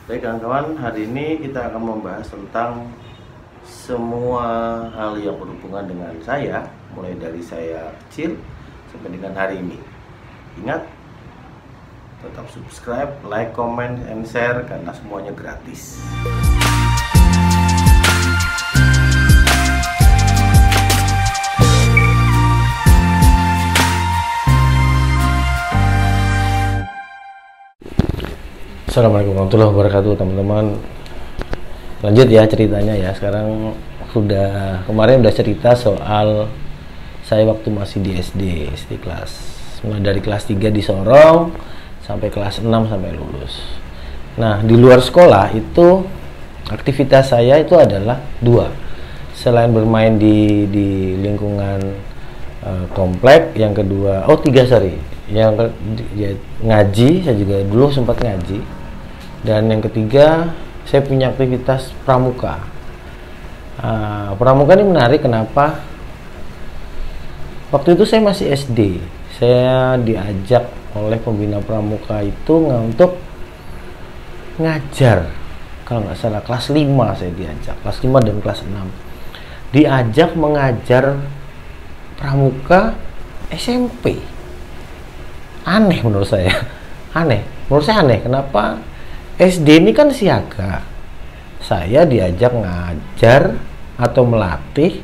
Baik kawan-kawan, hari ini kita akan membahas tentang semua hal yang berhubungan dengan saya, mulai dari saya kecil sampai dengan hari ini. Ingat, tetap subscribe, like, comment, and share karena semuanya gratis. Assalamualaikum warahmatullahi wabarakatuh, teman-teman. Lanjut ya ceritanya ya. Sekarang kemarin udah cerita soal saya waktu masih di SD kelas, mulai dari kelas 3 di Sorong sampai kelas 6 sampai lulus. Nah, di luar sekolah itu aktivitas saya itu adalah dua. Selain bermain di lingkungan komplek, yang kedua, ngaji. Saya juga dulu sempat ngaji. Dan yang ketiga, saya punya aktivitas pramuka. Pramuka ini menarik, kenapa? Waktu itu saya masih SD. Saya diajak oleh pembina pramuka itu untuk ngajar. Kalau nggak salah kelas 5 saya diajak. Kelas 5 dan kelas 6. Diajak mengajar pramuka SMP. Aneh menurut saya. Menurut saya aneh. Kenapa? SD ini kan siaga. Saya diajak ngajar atau melatih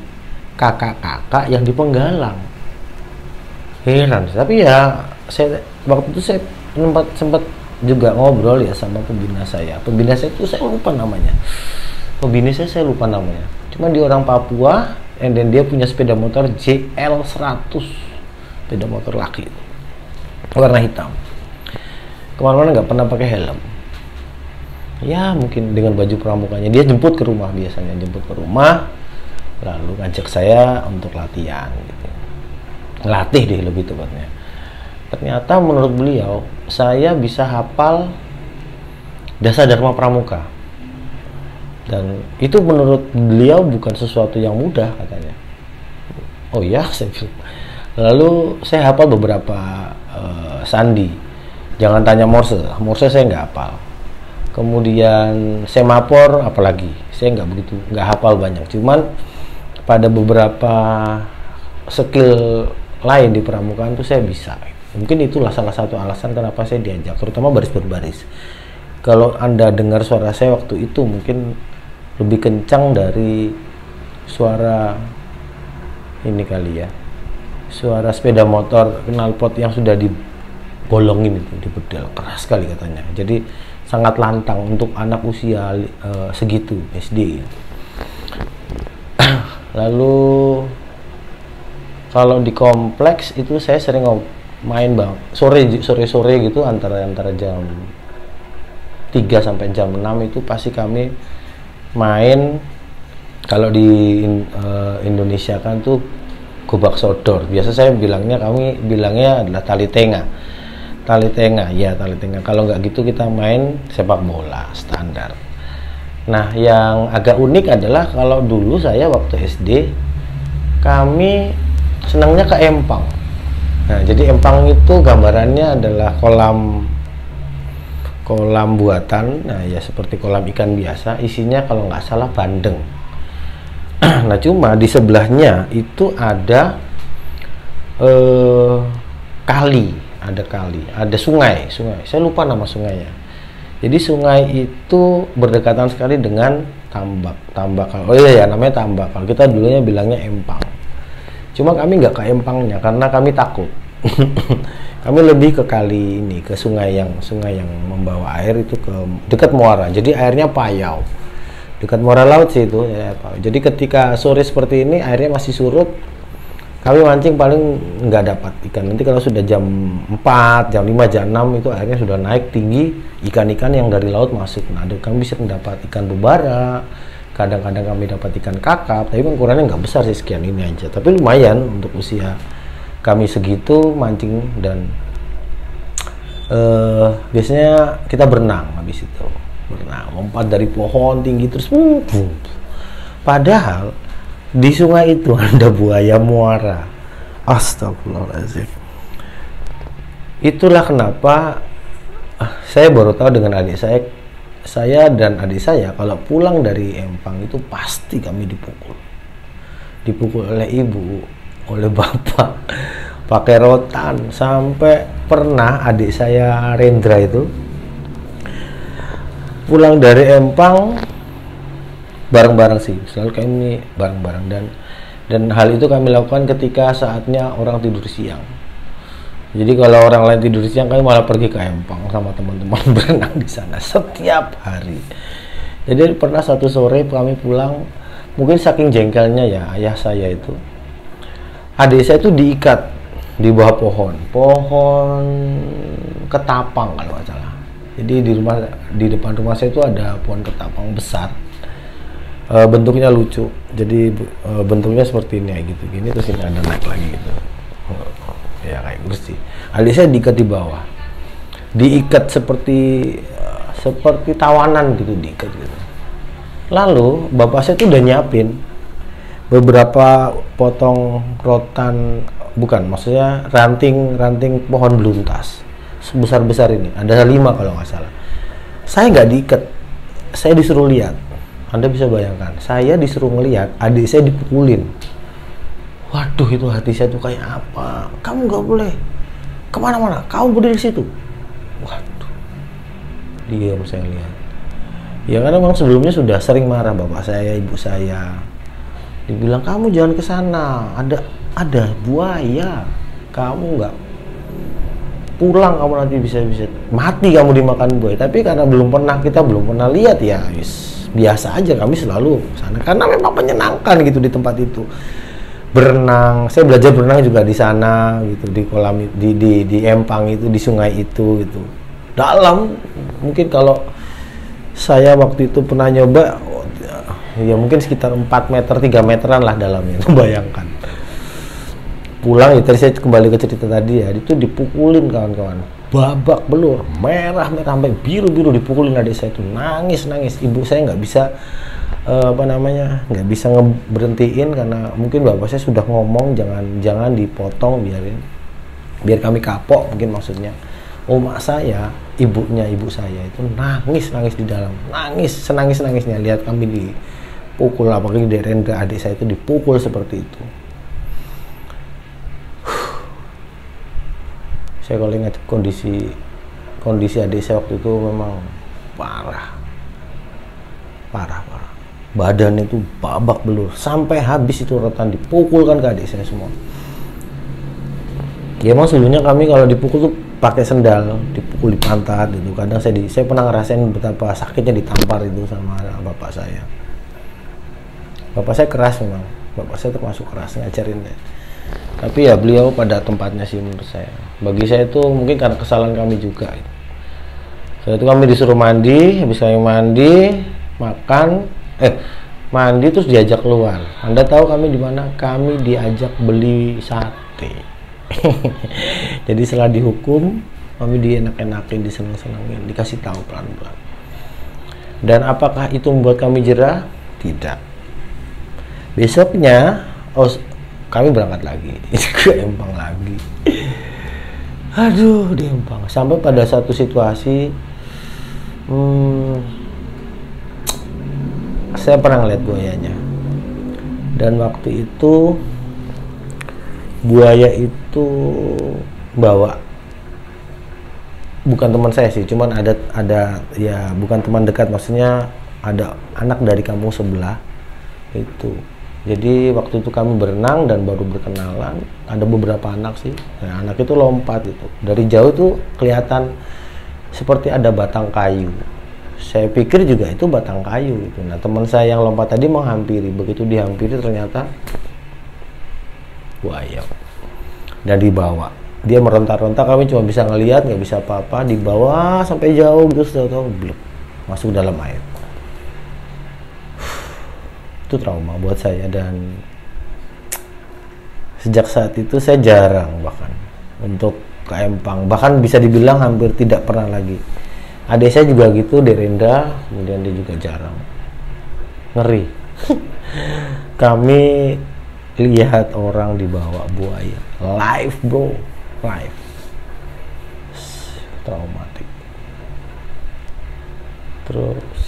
kakak-kakak yang di Penggalang. Heran. Tapi ya waktu itu saya sempat juga ngobrol ya sama pembina saya. Pembina saya itu saya lupa namanya. Cuma dia orang Papua, dan dia punya sepeda motor JL 100. Sepeda motor laki. Warna hitam. Kemana-mana nggak pernah pakai helm. Ya mungkin dengan baju pramukanya. Dia jemput ke rumah, lalu ngajak saya untuk latihan gitu. Latih deh lebih tepatnya. Ternyata menurut beliau saya bisa hafal dasar Dharma Pramuka, dan itu menurut beliau bukan sesuatu yang mudah katanya. Oh ya, saya bilang. Lalu saya hafal beberapa sandi. Jangan tanya Morse saya nggak hafal. Kemudian semafor, apalagi saya nggak hafal banyak. Cuman pada beberapa skill lain di pramukaan itu saya bisa. Mungkin itulah salah satu alasan kenapa saya diajak, terutama baris berbaris. Kalau Anda dengar suara saya waktu itu mungkin lebih kencang dari suara ini kali ya, suara sepeda motor knalpot yang sudah dibolongin itu, dibedel keras sekali katanya. Jadi sangat lantang untuk anak usia segitu SD. Lalu kalau di kompleks itu saya sering main sore gitu, antara jam 3 sampai jam 6 itu pasti kami main. Kalau di Indonesia kan tuh gobak sodor. Biasa kami bilangnya adalah tali tengah. Kalau nggak gitu kita main sepak bola standar. Nah, yang agak unik adalah kalau dulu saya waktu SD kami senangnya ke empang. Nah, jadi empang itu gambarannya adalah kolam buatan. Nah, ya seperti kolam ikan biasa, isinya kalau nggak salah bandeng. Nah, cuma di sebelahnya itu ada ada sungai. Saya lupa nama sungainya. Jadi sungai itu berdekatan sekali dengan tambak. Oh iya ya, namanya tambak. Kalau kita dulunya bilangnya empang. Cuma kami nggak ke empangnya karena kami takut. Kami lebih ke kali ini, ke sungai yang membawa air itu ke dekat muara. Jadi airnya payau. Dekat muara laut sih itu. Ya, jadi ketika sore seperti ini airnya masih surut, kami mancing paling nggak dapat ikan. Nanti kalau sudah jam 4, jam 5, jam 6 itu airnya sudah naik tinggi, ikan-ikan yang dari laut masuk. Nah, kami bisa mendapat ikan bebara, kadang-kadang kami dapat ikan kakap, tapi ukurannya nggak besar sih, sekian ini aja. Tapi lumayan untuk usia kami segitu mancing. Dan biasanya kita berenang habis itu. Lompat dari pohon tinggi terus. Padahal di sungai itu ada buaya muara. Astagfirullahaladzim. Itulah kenapa saya baru tahu dengan adik saya saya dan adik saya kalau pulang dari empang itu pasti kami dipukul oleh ibu, oleh bapak, pakai rotan. Sampai pernah adik saya Rendra itu pulang dari empang bareng-bareng sih, selalu kami bareng-bareng, dan hal itu kami lakukan ketika saatnya orang tidur siang. Jadi kalau orang lain tidur siang, kami malah pergi ke empang sama teman-teman berenang di sana setiap hari. Jadi pernah satu sore kami pulang, mungkin saking jengkelnya ya ayah saya itu, adik saya itu diikat di bawah pohon ketapang kalau nggak salah. Jadi di depan rumah saya itu ada pohon ketapang besar. Bentuknya lucu, jadi bentuknya seperti ini gitu, gini terus ini ada naik lagi gitu, ya kayak bersih. Adik saya diikat di bawah, diikat seperti tawanan gitu, diikat gitu. Lalu bapak saya tuh udah nyiapin beberapa potong rotan, bukan, maksudnya ranting pohon beluntas sebesar ini, ada 5 kalau nggak salah. Saya nggak diikat, saya disuruh lihat. Anda bisa bayangkan, saya disuruh ngelihat adik saya dipukulin. Waduh, itu hati saya tuh kayak apa? Kamu nggak boleh kemana-mana, kamu berdiri di situ. Waduh, diam saya lihat. Ya karena memang sebelumnya sudah sering marah bapak saya, ibu saya. Dibilang kamu jangan ke sana, ada buaya. Kamu nggak pulang, kamu nanti bisa mati, kamu dimakan buaya. Tapi karena kita belum pernah lihat ya, biasa aja kami selalu sana karena memang menyenangkan gitu di tempat itu. Berenang, saya belajar berenang juga di sana gitu, di kolam di empang itu, di sungai itu gitu. Dalam, mungkin kalau saya waktu itu pernah nyoba ya mungkin sekitar 4 meter 3 meteran lah dalamnya. Bayangkan. Pulang ya, tadi saya kembali ke cerita tadi ya, itu dipukulin kawan-kawan. Babak belur, merah sampai biru dipukulin adik saya itu, nangis. Ibu saya nggak bisa nggak bisa ngeberhentiin karena mungkin bapak saya sudah ngomong jangan dipotong, biar kami kapok mungkin maksudnya. Oma saya, ibu saya itu nangis di dalam, senangis-nangisnya lihat kami dipukul, apalagi dari Rendra adik saya itu dipukul seperti itu. Saya kalau ingat kondisi adik saya waktu itu memang parah. Badannya itu babak belur, sampai habis itu rotan dipukulkan ke adik saya semua. Ya emang sebelumnya kami kalau dipukul tuh pakai sendal, dipukul di pantat gitu. Kadang saya pernah ngerasain betapa sakitnya ditampar itu sama bapak saya. Bapak saya keras memang, bapak saya termasuk keras ngajarin ya. Tapi ya beliau pada tempatnya sih menurut saya. Bagi saya itu mungkin karena kesalahan kami juga. Setelah itu kami disuruh mandi, habis kami mandi, mandi terus diajak keluar. Anda tahu kami di mana? Kami diajak beli sate. Jadi setelah dihukum, kami dienak-enakin, disenang-senangin, dikasih tahu pelan-pelan. Dan apakah itu membuat kami jerah? Tidak. Besoknya, kami berangkat lagi ke Empang lagi. Aduh, di Empang. Sampai pada satu situasi, saya pernah ngeliat buayanya. Dan waktu itu buaya itu bawa, bukan teman saya sih, cuman ada ya bukan teman dekat, maksudnya ada anak dari kampung sebelah itu. Jadi waktu itu kami berenang dan baru berkenalan, ada beberapa anak sih. Nah, anak itu lompat itu. Dari jauh tuh kelihatan seperti ada batang kayu. Saya pikir juga itu batang kayu itu. Nah, teman saya yang lompat tadi menghampiri. Begitu dihampiri ternyata buaya. Dan dibawa. Dia meronta-ronta, kami cuma bisa ngelihat, nggak bisa apa-apa. Dibawa sampai jauh gitu, tahu-tahu blek, masuk dalam air. Itu trauma buat saya, dan sejak saat itu saya jarang bahkan untuk ke Empang, bahkan bisa dibilang hampir tidak pernah lagi. Adik saya juga gitu, Derenda, kemudian dia juga jarang. Ngeri. Kami lihat orang dibawa buaya live, bro, live. Traumatik. Terus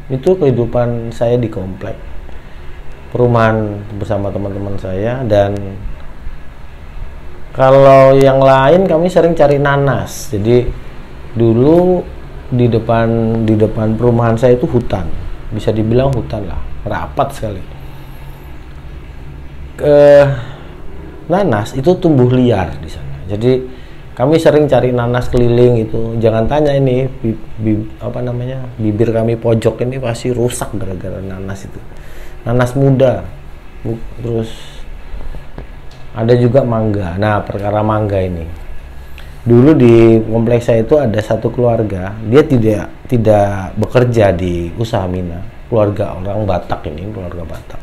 itu kehidupan saya di komplek perumahan bersama teman-teman saya. Dan kalau yang lain kami sering cari nanas. Jadi dulu di depan perumahan saya itu hutan, bisa dibilang hutan lah, rapat sekali. Nanas itu tumbuh liar di sana. Jadi kami sering cari nanas keliling itu. Jangan tanya ini bibir kami pojok ini pasti rusak gara-gara nanas itu. Nanas muda. Terus ada juga mangga. Nah, perkara mangga ini, dulu di kompleks saya itu ada satu keluarga, dia tidak bekerja di usaha mina, keluarga orang Batak ini, keluarga Batak.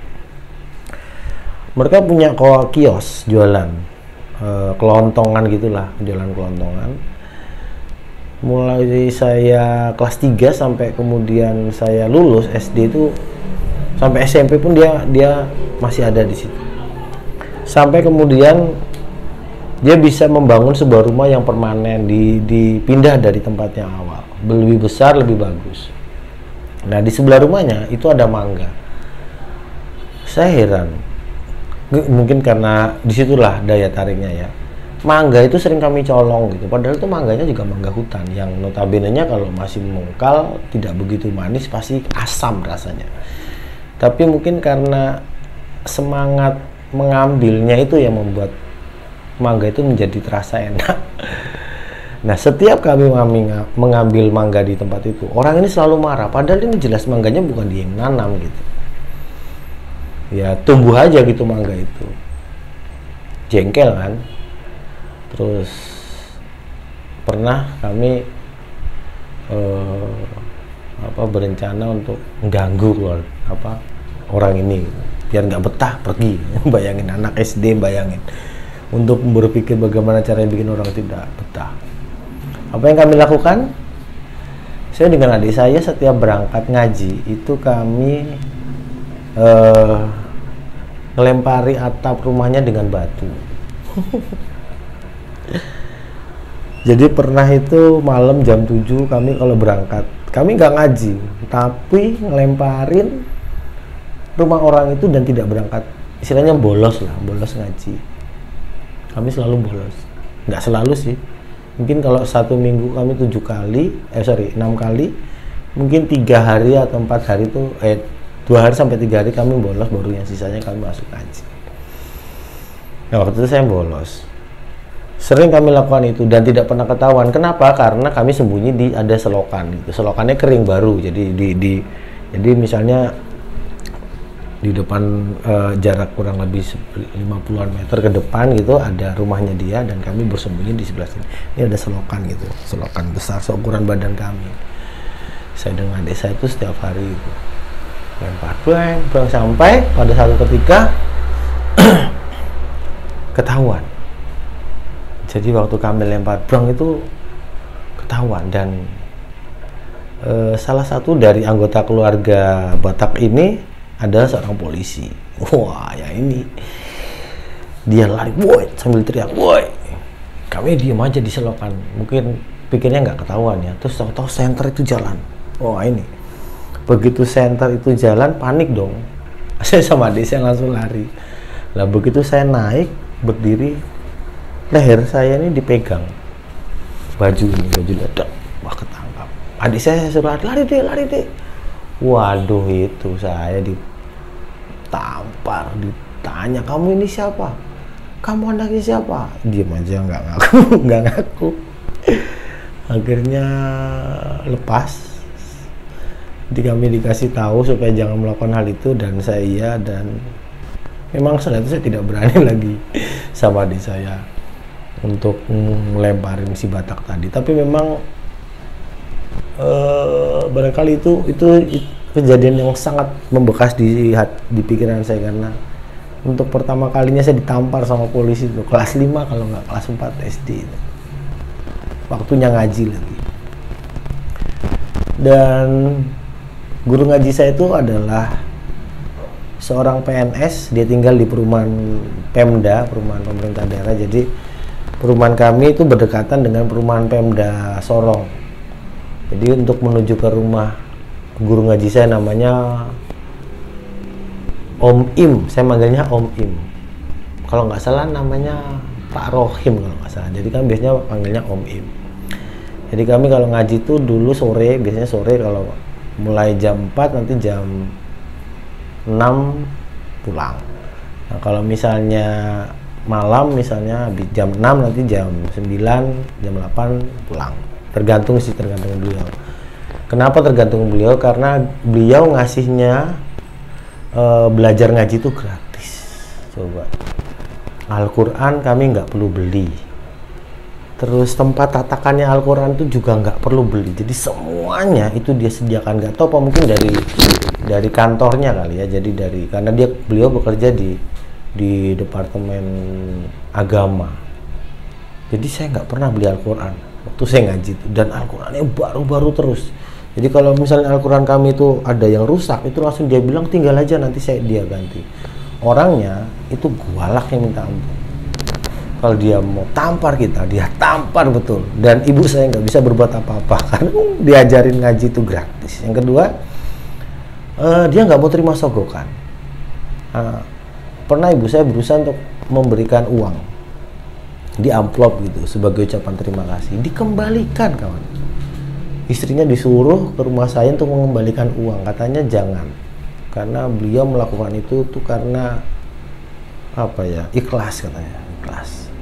Mereka punya kios jualan kelontongan gitulah, jualan kelontongan. Mulai saya kelas 3 sampai kemudian saya lulus SD itu, sampai SMP pun dia masih ada di situ. Sampai kemudian dia bisa membangun sebuah rumah yang permanen, dipindah dari tempat yang awal, lebih besar, lebih bagus. Nah, di sebelah rumahnya itu ada mangga. Saya heran, mungkin karena disitulah daya tariknya ya. Mangga itu sering kami colong gitu, padahal itu mangganya juga mangga hutan yang notabene-nya kalau masih mengkal tidak begitu manis, pasti asam rasanya. Tapi mungkin karena semangat mengambilnya itu yang membuat mangga itu menjadi terasa enak. Nah, setiap kami mengambil mangga di tempat itu, orang ini selalu marah, padahal ini jelas mangganya bukan dia yang nanam gitu. Ya tumbuh aja gitu mangga itu. Jengkel kan. Terus pernah kami berencana untuk mengganggu orang ini biar nggak betah pergi. Bayangin anak SD, bayangin, untuk berpikir bagaimana caranya bikin orang tidak betah. Apa yang kami lakukan? Saya dengan adik saya setiap berangkat ngaji itu kami ngelempari atap rumahnya dengan batu. Jadi pernah itu malam jam 7 kami kalau berangkat, kami nggak ngaji, tapi ngelemparin rumah orang itu dan tidak berangkat. Istilahnya bolos ngaji. Kami selalu bolos. Nggak selalu sih. Mungkin kalau 1 minggu kami 6 kali. Mungkin 3 hari atau 4 hari itu 2 hari sampai 3 hari kami bolos, baru yang sisanya kami masuk ngaji. Nah, waktu itu saya bolos. Sering kami lakukan itu dan tidak pernah ketahuan. Kenapa? Karena kami sembunyi di ada selokan gitu. Selokannya kering baru. Jadi misalnya di depan jarak kurang lebih 50-an meter ke depan gitu ada rumahnya dia dan kami bersembunyi di sebelah sini. Ini ada selokan gitu, selokan besar seukuran badan kami. Saya dengan adik saya itu setiap hari itu lempar blank sampai pada satu ketika ketahuan. Jadi waktu kami lempar blank itu ketahuan dan salah satu dari anggota keluarga Batak ini ada seorang polisi. Wah, ya ini dia lari, woi, sambil teriak, woi. Kami diam aja di selokan. Mungkin pikirnya nggak ketahuan ya. Terus tahu-tahu senter itu jalan. Wah, ini begitu senter itu jalan, panik dong. Saya sama adik saya langsung lari. Lah begitu saya naik berdiri, leher saya ini dipegang baju ledak. Wah, ketangkap. Adik saya suruh lari deh. Waduh, itu saya ditampar, ditanya, kamu ini siapa? Kamu anaknya siapa? Diam aja, nggak ngaku. Akhirnya lepas. Kami dikasih tahu supaya jangan melakukan hal itu dan saya dan memang setelah itu saya tidak berani lagi sama adik saya untuk melemparin si Batak tadi. Tapi memang barangkali itu kejadian yang sangat membekas di pikiran saya karena untuk pertama kalinya saya ditampar sama polisi itu kelas 5 kalau nggak kelas 4 SD itu. Waktunya ngaji lagi. Dan guru ngaji saya itu adalah seorang PNS, dia tinggal di perumahan Pemda, perumahan pemerintah daerah. Jadi perumahan kami itu berdekatan dengan perumahan Pemda Sorong. Jadi untuk menuju ke rumah guru ngaji saya namanya Om Im, saya manggilnya Om Im. Kalau nggak salah namanya Pak Rohim kalau nggak salah. Jadi kan biasanya panggilnya Om Im. Jadi kami kalau ngaji itu dulu sore, biasanya sore, kalau mulai jam 4 nanti jam 6 pulang. Nah, kalau misalnya malam, misalnya jam 6 nanti jam 9, jam 8 pulang. Tergantung beliau. Kenapa tergantung beliau? Karena beliau ngasihnya belajar ngaji itu gratis. Coba. Al-Quran kami nggak perlu beli. Terus tempat tatakannya Al-Quran itu juga nggak perlu beli. Jadi semuanya itu dia sediakan. Nggak tahu apa mungkin dari kantornya kali ya. Jadi karena beliau bekerja di departemen agama. Jadi saya nggak pernah beli Al-Quran waktu saya ngaji itu, dan Al-Qurannya baru-baru terus. Jadi kalau misalnya Al-Quran kami itu ada yang rusak, itu langsung dia bilang tinggal aja, nanti dia ganti. Orangnya itu galak yang minta ampun. Kalau dia mau tampar kita, dia tampar betul. Dan ibu saya nggak bisa berbuat apa-apa karena diajarin ngaji itu gratis. Yang kedua, dia nggak mau terima sogokan. Pernah ibu saya berusaha untuk memberikan uang di amplop gitu sebagai ucapan terima kasih, dikembalikan kawan. Istrinya disuruh ke rumah saya untuk mengembalikan uang, katanya jangan, karena beliau melakukan itu tuh karena apa ya, ikhlas katanya, ikhlas.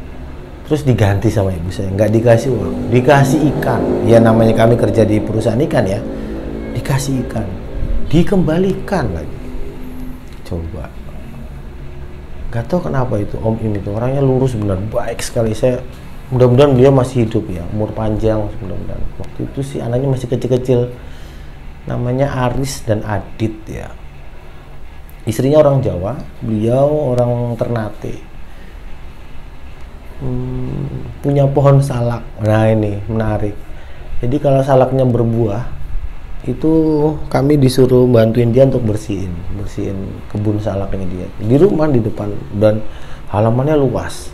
Terus diganti sama ibu saya, nggak dikasih uang, dikasih ikan. Ya namanya kami kerja di perusahaan ikan ya, dikasih ikan, dikembalikan lagi. Coba, nggak tahu kenapa itu Om Im itu orangnya lurus benar, baik sekali. Saya mudah-mudahan beliau masih hidup ya, umur panjang mudah-mudahan. Waktu itu sih anaknya masih kecil-kecil, namanya Aris dan Adit ya. Istrinya orang Jawa, beliau orang Ternate. Punya pohon salak. Nah ini menarik. Jadi kalau salaknya berbuah, itu kami disuruh bantuin dia untuk bersihin kebun salaknya dia di rumah di depan, dan halamannya luas.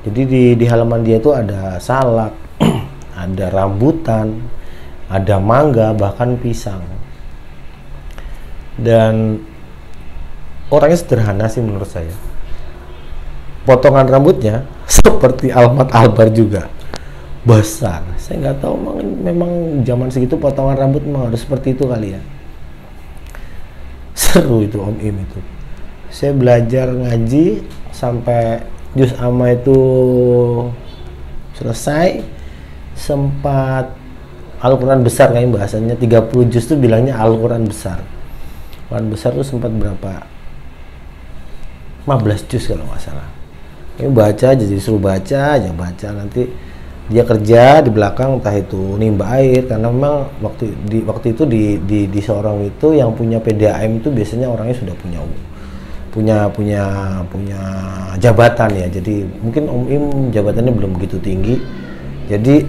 Jadi di halaman dia itu ada salak, ada rambutan, ada mangga, bahkan pisang. Dan orangnya sederhana sih menurut saya. Potongan rambutnya seperti Ahmad Albar juga, besar. Saya nggak tahu memang zaman segitu potongan rambut memang harus seperti itu kali ya. Seru itu Om Im itu. Saya belajar ngaji sampai juz amma itu selesai, sempat Al-Quran besar kayaknya bahasanya, 30 juz itu bilangnya Al-Quran besar. Al-Quran besar itu sempat berapa? 15 juz kalau nggak salah. Ini baca aja, jadi suruh baca aja, nanti dia kerja di belakang, entah itu nimba air, karena memang waktu itu di Sorong itu yang punya PDAM itu biasanya orangnya sudah punya jabatan ya. Jadi mungkin Om Im jabatannya belum begitu tinggi, jadi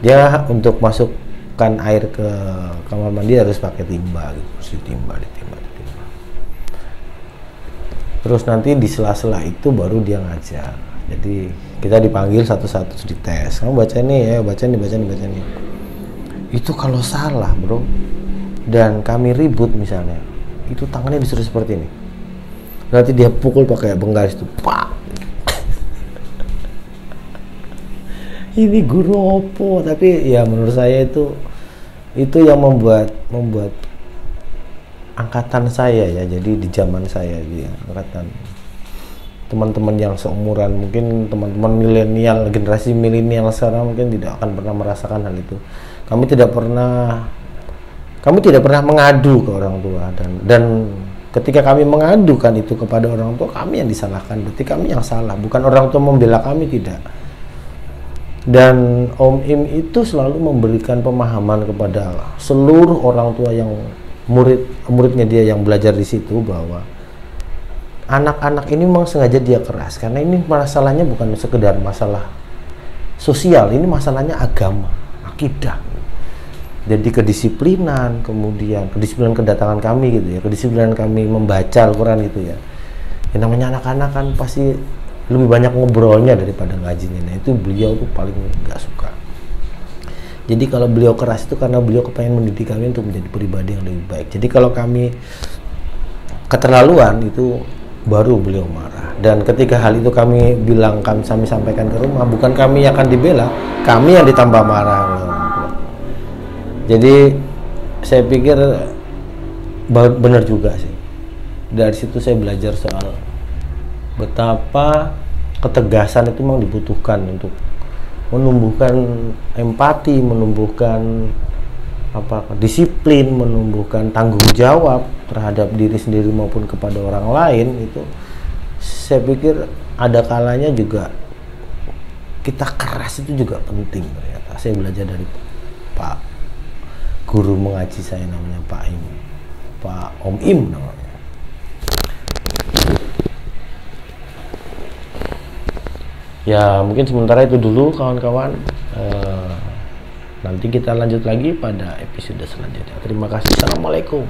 dia untuk masukkan air ke kamar mandi harus pakai timba gitu, harus ditimba. Terus nanti di sela-sela itu baru dia ngajar. Jadi kita dipanggil satu-satu dites. Kamu baca ini ya, baca ini. Itu kalau salah bro, dan kami ribut misalnya, itu tangannya disuruh seperti ini. Nanti dia pukul pakai benggaris itu, pak. Ini guru opo, tapi ya menurut saya itu yang membuat angkatan saya ya, jadi di zaman saya ya, angkatan teman-teman yang seumuran, mungkin teman-teman milenial, generasi milenial sekarang mungkin tidak akan pernah merasakan hal itu. Kami tidak pernah mengadu ke orang tua, dan ketika kami mengadukan itu kepada orang tua, kami yang disalahkan, berarti kami yang salah, bukan orang tua membela kami, tidak. Dan Om Im itu selalu memberikan pemahaman kepada seluruh orang tua yang muridnya dia yang belajar di situ, bahwa anak-anak ini memang sengaja dia keras karena ini masalahnya bukan sekedar masalah sosial, ini masalahnya agama, akidah. Jadi kedisiplinan, kemudian kedisiplinan kedatangan kami gitu ya, kedisiplinan kami membaca Al-Quran gitu ya. Yang namanya anak-anak kan pasti lebih banyak ngobrolnya daripada ngajinya. Nah itu beliau tuh paling nggak suka. Jadi kalau beliau keras itu karena beliau kepengen mendidik kami untuk menjadi pribadi yang lebih baik. Jadi kalau kami keterlaluan itu baru beliau marah. Dan ketika hal itu kami bilang, kami sampaikan ke rumah, bukan kami yang akan dibela, kami yang ditambah marah oleh orang tua. Jadi saya pikir benar juga sih. Dari situ saya belajar soal betapa ketegasan itu memang dibutuhkan untuk menumbuhkan empati, menumbuhkan disiplin, menumbuhkan tanggung jawab terhadap diri sendiri maupun kepada orang lain. Itu saya pikir ada kalanya juga kita keras itu juga penting ternyata. Saya belajar dari Pak guru mengaji saya, namanya Pak Om Im namanya. Ya mungkin sementara itu dulu kawan-kawan. Nanti kita lanjut lagi pada episode selanjutnya. Terima kasih. Assalamualaikum.